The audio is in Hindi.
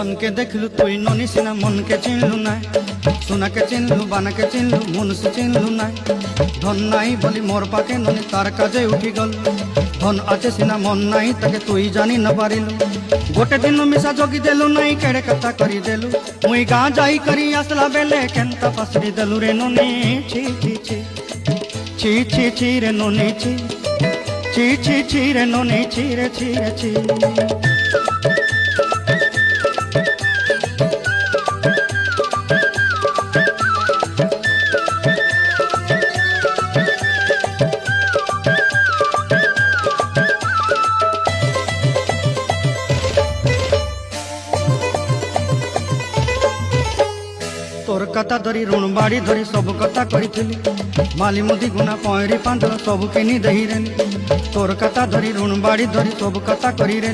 सन के देखलु तुई ननी सिना मन के चिन्हलु ना सोना के चिन्हलु बाना के चिन्हलु मन से चिन्हलु ना धन नाई बोली मोर पाके ननी तार काजे उठी गल धन आचे सिना मन नाई ताके तुई जानी न पारिलु गोटे दिन मिसा जोगी देलु नाई केड़े कथा करी देलु मुई गाँ जाई करी आसला बेले केंता पसरी देलु रे ननी छी छी छी छी छी छी रे ननी छी छी छी छी रे ननी छी रे छी रे छी। तोर कथा धरी ऋण बाड़ी धरी सब कथा करी माली मुदी गुना पहरी पांड सब किनी दही रे तोर कथा धरी ऋण बाड़ी धरी सब कथा करी रे।